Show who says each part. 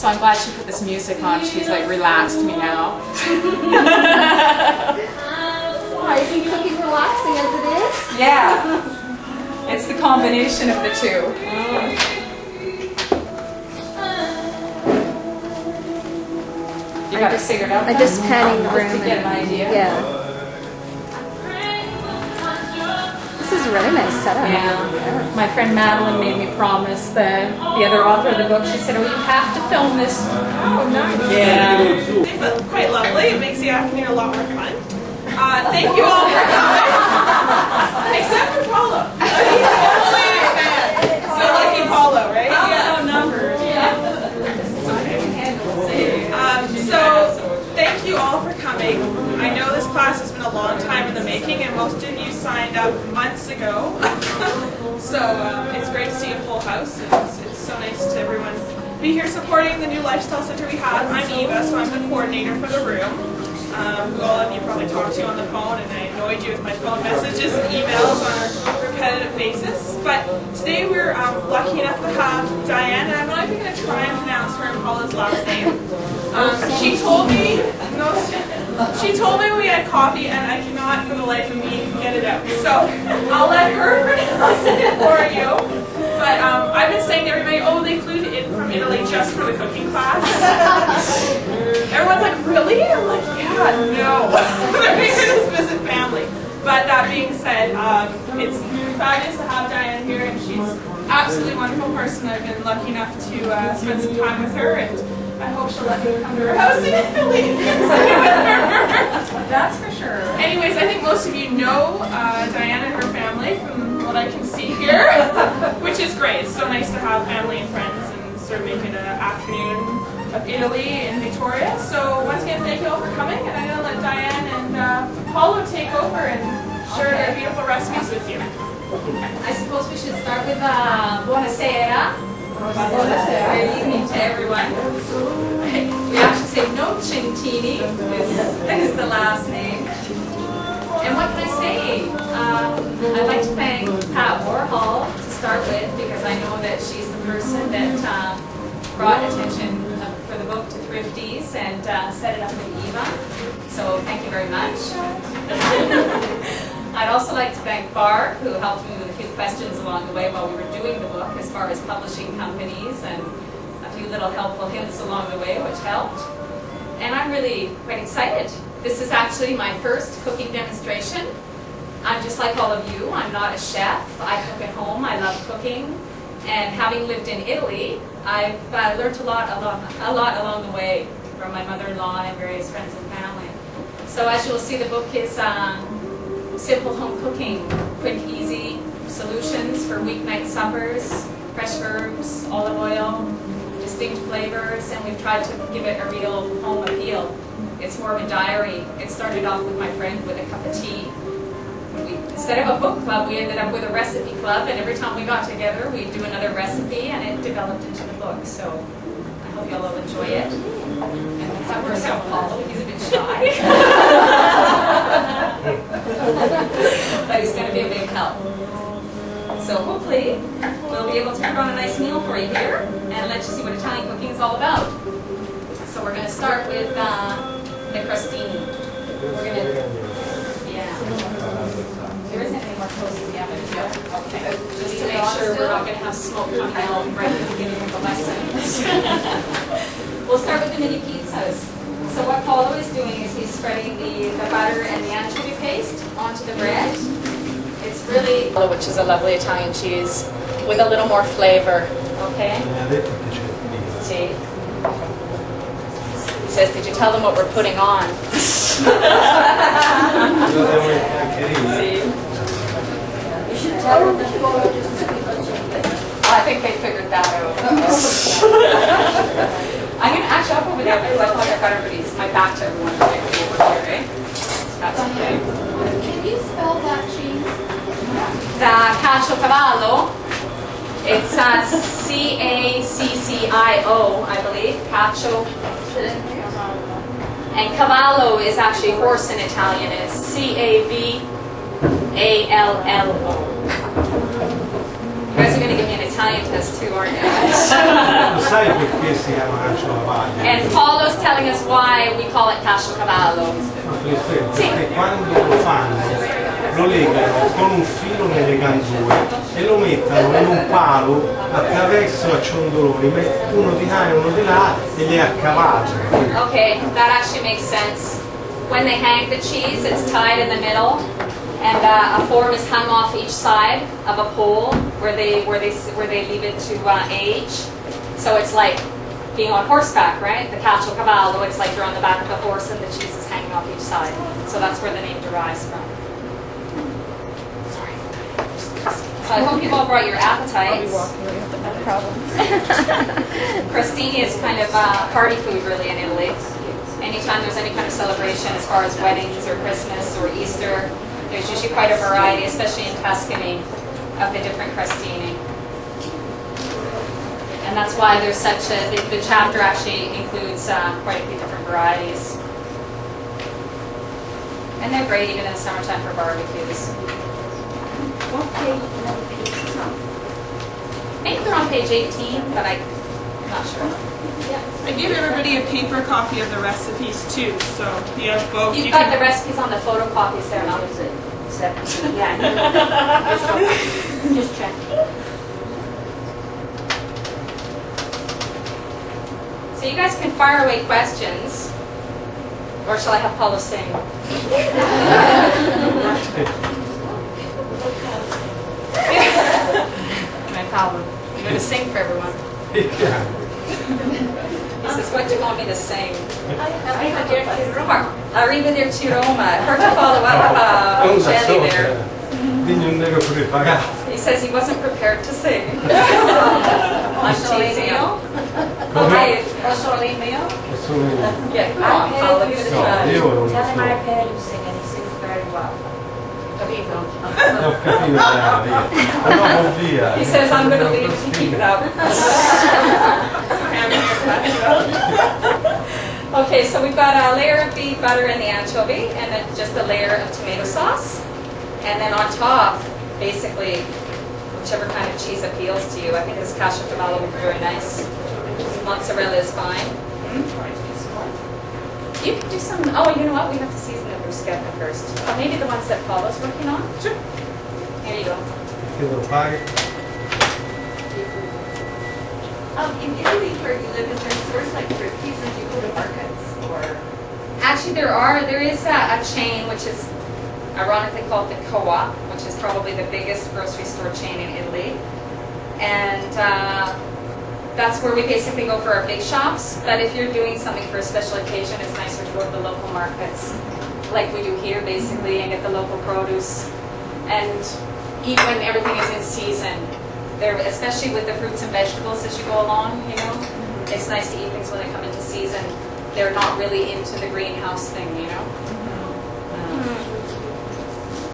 Speaker 1: So I'm glad she put this music on. She's like relaxed me now.
Speaker 2: Why, is he cooking relaxing as it is?
Speaker 1: Yeah. It's the combination of the two. You got it figured out?
Speaker 2: I'm just panning the room.
Speaker 1: To get an idea.
Speaker 2: Yeah. This is a really nice setup.
Speaker 1: Yeah. My friend Madeline made me promise the other author of the book. She said, "Oh, you have to film this."
Speaker 3: Oh, nice.
Speaker 1: Yeah.
Speaker 3: But quite lovely. It makes the afternoon a lot more fun. Thank you all for coming. Except for Paulo. He's the only fan. So lucky Paulo, right?
Speaker 1: Yeah. Numbers.
Speaker 3: So thank you all for coming. I know this class has been a long time in the making, and most of you signed up months ago. So it's great to see a full house. It's so nice to everyone be here supporting the new lifestyle center we have. I'm Eva, so I'm the coordinator for the room. Who all of you probably talked to on the phone, and I annoyed you with my phone messages and emails on a repetitive basis. But today we're lucky enough to have Diane, and I'm not even going to try and pronounce her and Paula's last name. She told me we had coffee, and I cannot for the life of me get it out. So I'll let her pronounce it for you. But I've been saying to everybody, oh, they flew from Italy just for the cooking class. Everyone's like, really? I'm like, yeah, no. They're here to visit family. But that being said, it's fabulous to have Diane here, and she's an absolutely wonderful person. I've been lucky enough to spend some time with her, and I hope she'll let me come to her house in Italy and stay with her.
Speaker 1: That's for sure.
Speaker 3: Anyways, I think most of you know Diane and her family from what I can see here, which is great. It's so nice to have family and friends and sort of make it an afternoon of Italy in Victoria. So once again, thank you all for coming, and I'm going to let Diane and Paulo take over and share their beautiful recipes with you.
Speaker 4: I suppose we should start with buonasera. Good evening to everyone. We actually say Nocentini is the last name. And what can I say? I'd like to thank Pat Warhol to start with, because I know that she's the person that brought attention for the book to Thrifties and set it up with Eva. So thank you very much. I'd also like to thank Barb, who helped me with a few questions along the way while we were doing the book, as far as publishing companies and a few little helpful hints along the way, which helped. And I'm really quite excited. This is actually my first cooking demonstration. I'm just like all of you. I'm not a chef. I cook at home. I love cooking. And having lived in Italy, I've learned a lot along the way from my mother-in-law and various friends and family. So as you'll see, the book is simple home cooking, quick, easy solutions for weeknight suppers, fresh herbs, olive oil, distinct flavors, and we've tried to give it a real home appeal. It's more of a diary. It started off with my friend with a cup of tea. Instead of a book club, we ended up with a recipe club, and every time we got together, we'd do another recipe, and it developed into the book. So I hope y'all will enjoy it. And that works out Paulo. He's a bit shy. But he's going to be a big help. So hopefully, we'll be able to put on a nice meal for you here, and let you see what Italian cooking is all about. So we're going to start with the crostini. We're going to, yeah. There isn't any more toast in the oven, is there? Okay. Just to make sure we're not going to have smoke coming out right at the beginning of the lesson. We'll start with the mini pizzas. So what Paulo is doing is he's spreading the butter and the anchovy paste onto the bread. It's really, which is a lovely Italian cheese with a little more flavor. Okay? See? He says, did you tell them what we're putting on? See?
Speaker 2: You should tell them that
Speaker 1: I think they figured that out. I'm going to actually up over there because I feel like I've got my back to everyone over here, eh? That's okay.
Speaker 2: Can you spell that cheese?
Speaker 1: The caciocavallo, it's C-A-C-C-I-O, I believe, cacio. And cavallo is actually horse in Italian. It's C-A-V-A-L-L-O. You guys are going to give me an Italian
Speaker 4: scientist too, aren't you?
Speaker 5: Lo sai perché si chiama caciocavallo?
Speaker 4: And Paulo's telling us why we call it caciocavallo.
Speaker 5: No, perché quando lo fanno lo legano con un filo nelle ganzure e lo mettono in un palo attraverso a ciondoloni, uno di là e uno di là e li accavallano.
Speaker 4: Okay, that actually makes sense. When they hang the cheese, it's tied in the middle, and a form is hung off each side of a pole where they leave it to age. So it's like being on horseback, right? The caciocavallo, it's like you're on the back of the horse and the cheese is hanging off each side. So that's where the name derives from. Sorry. So I hope you've all brought your appetites.
Speaker 2: No problem.
Speaker 4: Crostini is kind of party food really in Italy. Anytime there's any kind of celebration as far as weddings or Christmas or Easter, there's usually quite a variety, especially in Tuscany, of the different crostini. And that's why there's such a, the chapter actually includes quite a few different varieties. And they're great even in the summertime for barbecues.
Speaker 2: Okay.
Speaker 4: I think they're on page 18, but I'm not sure.
Speaker 3: I gave everybody a paper copy of the recipes too, so you have both.
Speaker 4: You've got the recipes on the photocopies there, now.
Speaker 2: Yeah. Just check.
Speaker 4: So you guys can fire away questions, or shall I have Paulo sing? My Paulo, you're going to sing for everyone. He says, what do you want me to sing? Arrivederci Roma. Hard to follow up Jelly there. He says he wasn't prepared to sing. I'm teasing him. Okay. Yeah, come on, Paulo, give it a try.
Speaker 6: Tell him I heard him sing and he sings very well.
Speaker 4: He says, I'm going to leave if you keep it up. Okay, so we've got a layer of beef butter and the anchovy, and then just a layer of tomato sauce. And then on top, basically, whichever kind of cheese appeals to you. I think this caciocavallo would be very nice. Mozzarella is fine. You could do some, oh, you know what? We have to season the bruschetta first. Maybe the ones that Paulo's working on? Sure. Here you go.
Speaker 2: In Italy, where you live, is there stores like fruit pieces you go to markets or?
Speaker 4: Actually, there is a chain which is ironically called the Co-op, which is probably the biggest grocery store chain in Italy. And that's where we basically go for our big shops. But if you're doing something for a special occasion, it's nicer to go to the local markets, like we do here, basically, and get the local produce. And eat when everything is in season. Especially with the fruits and vegetables as you go along, you know. It's nice to eat things when they come into season. They're not really into the greenhouse thing, you know.